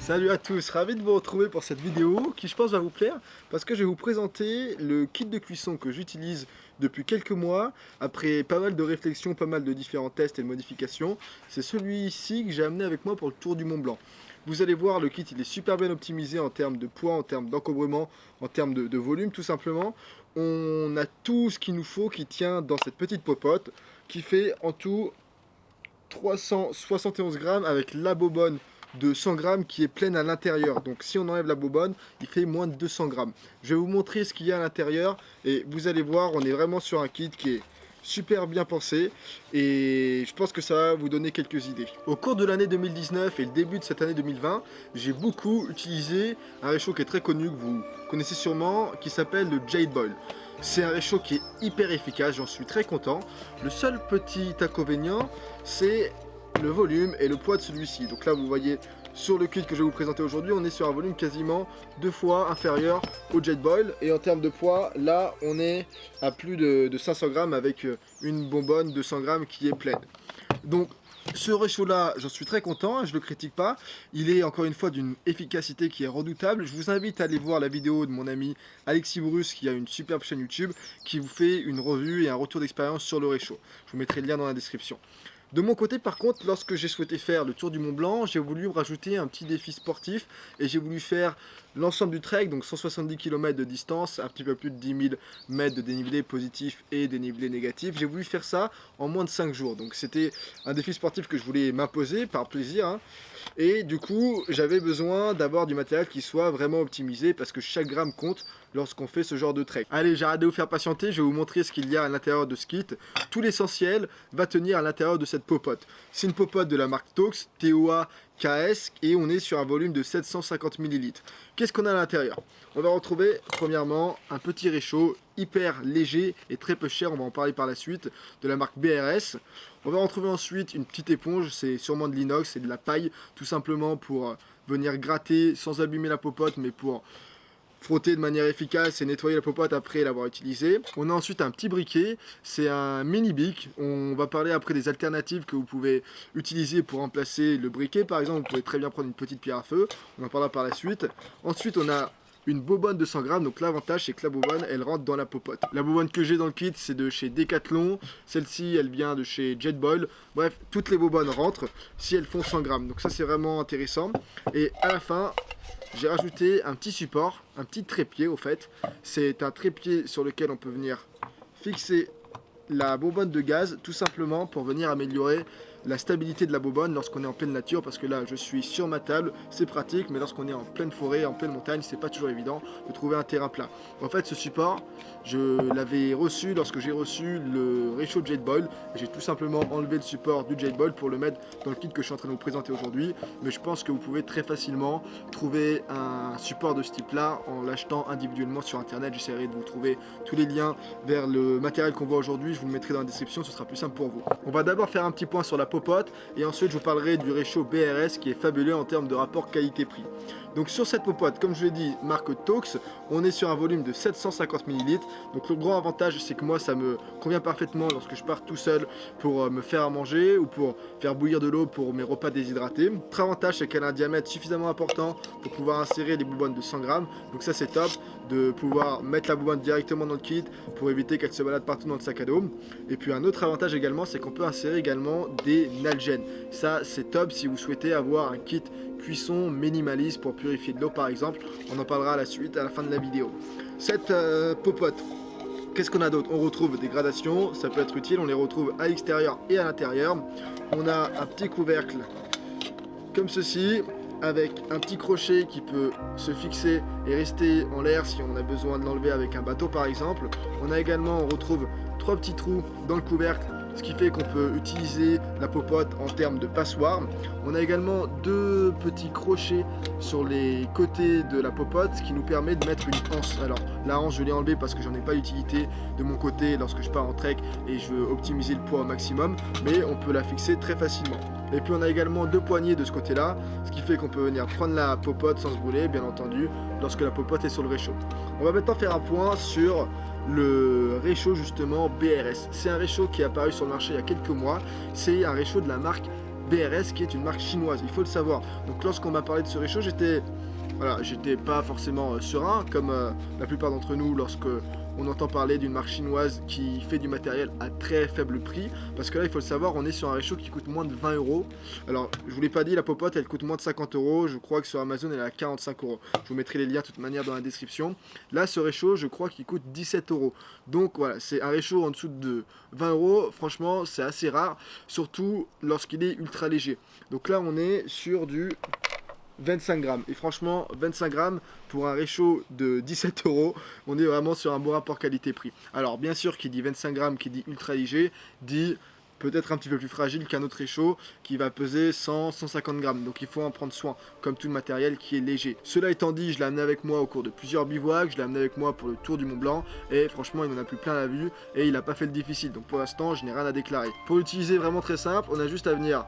Salut à tous, ravi de vous retrouver pour cette vidéo qui je pense va vous plaire parce que je vais vous présenter le kit de cuisson que j'utilise depuis quelques mois après pas mal de réflexions, pas mal de différents tests et de modifications. C'est celui-ci que j'ai amené avec moi pour le Tour du Mont Blanc. Vous allez voir, le kit il est super bien optimisé en termes de poids, en termes d'encombrement, en termes de volume tout simplement. On a tout ce qu'il nous faut qui tient dans cette petite popote qui fait en tout 371 grammes avec la bobonne de 100 grammes qui est pleine à l'intérieur. Donc si on enlève la bobonne, il fait moins de 200 grammes. Je vais vous montrer ce qu'il y a à l'intérieur et vous allez voir, on est vraiment sur un kit qui est super bien pensé et je pense que ça va vous donner quelques idées. Au cours de l'année 2019 et le début de cette année 2020, j'ai beaucoup utilisé un réchaud qui est très connu, que vous connaissez sûrement, qui s'appelle le Jade Boil. C'est un réchaud qui est hyper efficace, j'en suis très content. Le seul petit inconvénient, c'est le volume et le poids de celui-ci. Donc là, vous voyez sur le kit que je vais vous présenter aujourd'hui, on est sur un volume quasiment 2 fois inférieur au Jade Boil. Et en termes de poids, là, on est à plus de 500 grammes avec une bonbonne de 100 grammes qui est pleine. Donc, ce réchaud là, j'en suis très content, je ne le critique pas. Il est encore une fois d'une efficacité qui est redoutable. Je vous invite à aller voir la vidéo de mon ami Alexis Bruce qui a une superbe chaîne YouTube qui vous fait une revue et un retour d'expérience sur le réchaud. Je vous mettrai le lien dans la description. De mon côté par contre, lorsque j'ai souhaité faire le Tour du Mont Blanc, j'ai voulu rajouter un petit défi sportif et j'ai voulu faire l'ensemble du trek, donc 170 km de distance, un petit peu plus de 10 000 mètres de dénivelé positif et dénivelé négatif. J'ai voulu faire ça en moins de 5 jours, donc c'était un défi sportif que je voulais m'imposer par plaisir, hein. Et du coup, j'avais besoin d'avoir du matériel qui soit vraiment optimisé parce que chaque gramme compte lorsqu'on fait ce genre de trek. Allez, j'arrête de vous faire patienter, je vais vous montrer ce qu'il y a à l'intérieur de ce kit. Tout l'essentiel va tenir à l'intérieur de cette popote. C'est une popote de la marque Tox, TOA KS, et on est sur un volume de 750 ml. Qu'est-ce qu'on a à l'intérieur? On va retrouver premièrement un petit réchaud hyper léger et très peu cher, on va en parler par la suite, de la marque BRS. On va retrouver ensuite une petite éponge, c'est sûrement de l'inox, c'est de la paille, tout simplement pour venir gratter sans abîmer la popote, mais pour frotter de manière efficace et nettoyer la popote après l'avoir utilisée. On a ensuite un petit briquet, c'est un mini bic. On va parler après des alternatives que vous pouvez utiliser pour remplacer le briquet. Par exemple, vous pouvez très bien prendre une petite pierre à feu, on en parlera par la suite. Ensuite, on a une bobonne de 100 grammes, donc l'avantage c'est que la bobonne elle rentre dans la popote. La bobonne que j'ai dans le kit c'est de chez Decathlon, celle-ci elle vient de chez Jade Boil. Bref, toutes les bobonnes rentrent si elles font 100 grammes, donc ça c'est vraiment intéressant. Et à la fin, j'ai rajouté un petit support, un petit trépied au fait. C'est un trépied sur lequel on peut venir fixer la bobonne de gaz, tout simplement pour venir améliorer la stabilité de la bobonne lorsqu'on est en pleine nature, parce que là je suis sur ma table, c'est pratique, mais lorsqu'on est en pleine forêt, en pleine montagne, c'est pas toujours évident de trouver un terrain plat. En fait, ce support, je l'avais reçu lorsque j'ai reçu le réchaud de Jade Boil. J'ai tout simplement enlevé le support du Jade Boil pour le mettre dans le kit que je suis en train de vous présenter aujourd'hui, mais je pense que vous pouvez très facilement trouver un support de ce type là en l'achetant individuellement sur internet. J'essaierai de vous trouver tous les liens vers le matériel qu'on voit aujourd'hui, je vous le mettrai dans la description, ce sera plus simple pour vous. On va d'abord faire un petit point sur la popote et ensuite je vous parlerai du réchaud BRS qui est fabuleux en termes de rapport qualité-prix. Donc sur cette popote, comme je l'ai dit, marque Tox, on est sur un volume de 750 ml. Donc le grand avantage c'est que moi ça me convient parfaitement lorsque je pars tout seul pour me faire à manger ou pour faire bouillir de l'eau pour mes repas déshydratés. L'autre avantage c'est qu'elle a un diamètre suffisamment important pour pouvoir insérer les bonbonnes de 100 grammes. Donc ça c'est top de pouvoir mettre la bonbonne directement dans le kit pour éviter qu'elle se balade partout dans le sac à dos. Et puis un autre avantage également c'est qu'on peut insérer également des nalgènes. Ça c'est top si vous souhaitez avoir un kit cuisson minimaliste pour purifier de l'eau par exemple. On en parlera à la suite, à la fin de la vidéo. Cette popote, qu'est-ce qu'on a d'autre? On retrouve des gradations, ça peut être utile, on les retrouve à l'extérieur et à l'intérieur. On a un petit couvercle comme ceci, avec un petit crochet qui peut se fixer et rester en l'air si on a besoin de l'enlever avec un bateau par exemple. On a également, on retrouve 3 petits trous dans le couvercle, ce qui fait qu'on peut utiliser la popote en termes de passoire. On a également 2 petits crochets sur les côtés de la popote, ce qui nous permet de mettre une anse. Alors la anse je l'ai enlevée parce que j'en ai pas l'utilité de mon côté lorsque je pars en trek et je veux optimiser le poids au maximum, mais on peut la fixer très facilement. Et puis on a également 2 poignées de ce côté là, ce qui fait qu'on peut venir prendre la popote sans se brûler, bien entendu, lorsque la popote est sur le réchaud. On va maintenant faire un point sur le réchaud justement BRS. C'est un réchaud qui est apparu sur le marché il y a quelques mois, c'est un réchaud de la marque BRS qui est une marque chinoise, il faut le savoir. Donc lorsqu'on m'a parlé de ce réchaud, j'étais pas forcément serein comme la plupart d'entre nous lorsque on entend parler d'une marque chinoise qui fait du matériel à très faible prix, parce que là il faut le savoir, on est sur un réchaud qui coûte moins de 20 euros. Alors je vous l'ai pas dit, la popote elle coûte moins de 50 euros, je crois que sur Amazon elle est à 45 euros. Je vous mettrai les liens de toute manière dans la description. Là ce réchaud je crois qu'il coûte 17 euros. Donc voilà, c'est un réchaud en dessous de 20 euros, franchement c'est assez rare, surtout lorsqu'il est ultra léger. Donc là on est sur du 25 grammes, et franchement 25 grammes pour un réchaud de 17 euros, on est vraiment sur un bon rapport qualité-prix. Alors bien sûr qui dit 25 grammes, qui dit ultra léger, dit peut-être un petit peu plus fragile qu'un autre réchaud qui va peser 100-150 grammes, donc il faut en prendre soin, comme tout le matériel qui est léger. Cela étant dit, je l'ai amené avec moi au cours de plusieurs bivouacs, je l'ai amené avec moi pour le tour du Mont Blanc, et franchement il m'en a plu plein la vue, et il n'a pas fait le difficile, donc pour l'instant je n'ai rien à déclarer. Pour l'utiliser vraiment très simple, on a juste à venir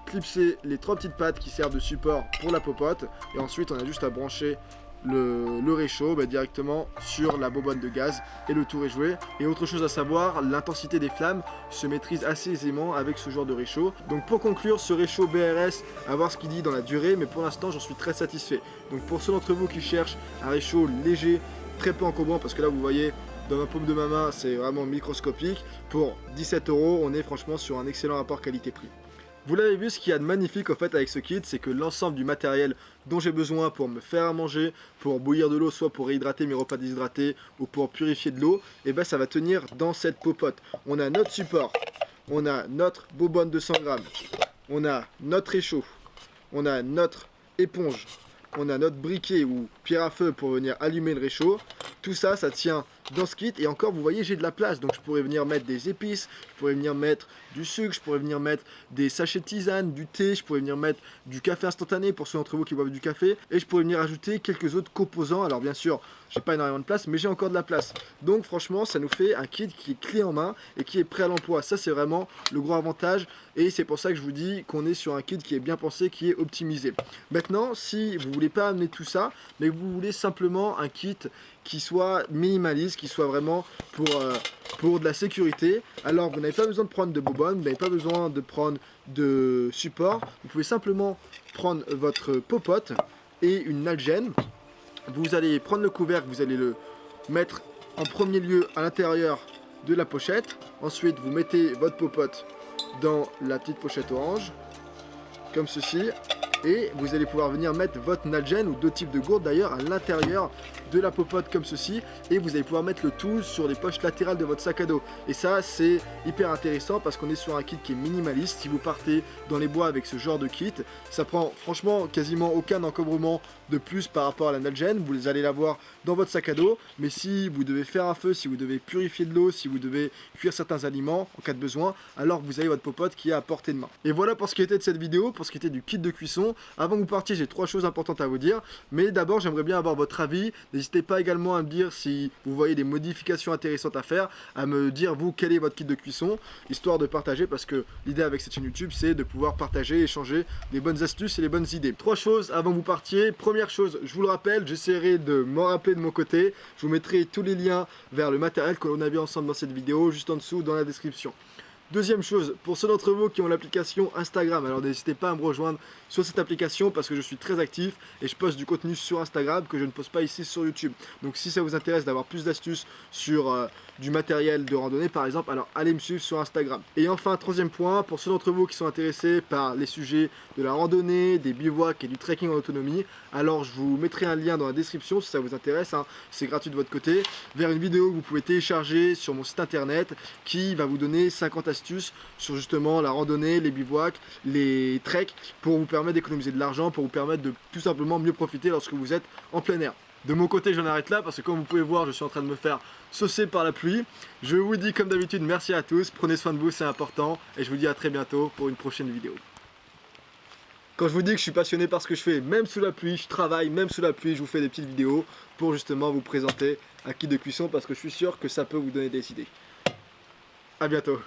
clipser les 3 petites pattes qui servent de support pour la popote, et ensuite on a juste à brancher le réchaud directement sur la bobonne de gaz, et le tour est joué. Et autre chose à savoir, l'intensité des flammes se maîtrise assez aisément avec ce genre de réchaud. Donc pour conclure, ce réchaud BRS, à voir ce qu'il dit dans la durée, mais pour l'instant j'en suis très satisfait. Donc pour ceux d'entre vous qui cherchent un réchaud léger, très peu encombrant, parce que là vous voyez dans ma paume de ma main c'est vraiment microscopique, pour 17 euros on est franchement sur un excellent rapport qualité-prix. Vous l'avez vu, ce qu'il y a de magnifique en fait avec ce kit, c'est que l'ensemble du matériel dont j'ai besoin pour me faire à manger, pour bouillir de l'eau, soit pour réhydrater mes repas déshydratés ou pour purifier de l'eau, et ben ça va tenir dans cette popote. On a notre support, on a notre bobonne de 100 grammes, on a notre réchaud, on a notre éponge, on a notre briquet ou pierre à feu pour venir allumer le réchaud. Tout ça, ça tient dans ce kit, et encore vous voyez j'ai de la place, donc je pourrais venir mettre des épices, je pourrais venir mettre du sucre, je pourrais venir mettre des sachets de tisane, du thé, je pourrais venir mettre du café instantané pour ceux d'entre vous qui boivent du café, et je pourrais venir ajouter quelques autres composants. Alors bien sûr j'ai pas énormément de place, mais j'ai encore de la place, donc franchement ça nous fait un kit qui est clé en main et qui est prêt à l'emploi. Ça c'est vraiment le gros avantage, et c'est pour ça que je vous dis qu'on est sur un kit qui est bien pensé, qui est optimisé. Maintenant si vous voulez pas amener tout ça, mais que vous voulez simplement un kit qui soit minimaliste, qui soit vraiment pour de la sécurité, alors vous n'avez pas besoin de prendre de bobonne, vous n'avez pas besoin de prendre de support, vous pouvez simplement prendre votre popote et une algène. Vous allez prendre le couvercle, vous allez le mettre en premier lieu à l'intérieur de la pochette, ensuite vous mettez votre popote dans la petite pochette orange, comme ceci, et vous allez pouvoir venir mettre votre nalgène ou deux types de gourdes d'ailleurs à l'intérieur de la popote comme ceci, et vous allez pouvoir mettre le tout sur les poches latérales de votre sac à dos. Et ça c'est hyper intéressant parce qu'on est sur un kit qui est minimaliste. Si vous partez dans les bois avec ce genre de kit, ça prend franchement quasiment aucun encombrement de plus par rapport à la nalgène. Vous allez l'avoir dans votre sac à dos, mais si vous devez faire un feu, si vous devez purifier de l'eau, si vous devez cuire certains aliments en cas de besoin, alors vous avez votre popote qui est à portée de main. Et voilà pour ce qui était de cette vidéo, pour ce qui était du kit de cuisson. Avant que vous partiez, j'ai 3 choses importantes à vous dire, mais d'abord j'aimerais bien avoir votre avis. N'hésitez pas également à me dire si vous voyez des modifications intéressantes à faire, à me dire vous quel est votre kit de cuisson, histoire de partager, parce que l'idée avec cette chaîne YouTube c'est de pouvoir partager, échanger les bonnes astuces et les bonnes idées. 3 choses avant que vous partiez. Première chose, je vous le rappelle, j'essaierai de m'en rappeler de mon côté, je vous mettrai tous les liens vers le matériel que l'on a vu ensemble dans cette vidéo, juste en dessous dans la description. Deuxième chose, pour ceux d'entre vous qui ont l'application Instagram, alors n'hésitez pas à me rejoindre sur cette application parce que je suis très actif et je poste du contenu sur Instagram que je ne poste pas ici sur YouTube. Donc si ça vous intéresse d'avoir plus d'astuces sur du matériel de randonnée par exemple, alors allez me suivre sur Instagram. Et enfin, troisième point, pour ceux d'entre vous qui sont intéressés par les sujets de la randonnée, des bivouacs et du trekking en autonomie, alors je vous mettrai un lien dans la description si ça vous intéresse, hein, c'est gratuit de votre côté, vers une vidéo que vous pouvez télécharger sur mon site internet qui va vous donner 50 astuces sur justement la randonnée, les bivouacs, les treks, pour vous permettre d'économiser de l'argent, pour vous permettre de tout simplement mieux profiter lorsque vous êtes en plein air. De mon côté, j'en arrête là parce que comme vous pouvez voir, je suis en train de me faire saucer par la pluie. Je vous dis comme d'habitude merci à tous, prenez soin de vous, c'est important, et je vous dis à très bientôt pour une prochaine vidéo. Quand je vous dis que je suis passionné par ce que je fais, même sous la pluie, je travaille, même sous la pluie, je vous fais des petites vidéos pour justement vous présenter un kit de cuisson parce que je suis sûr que ça peut vous donner des idées. A bientôt.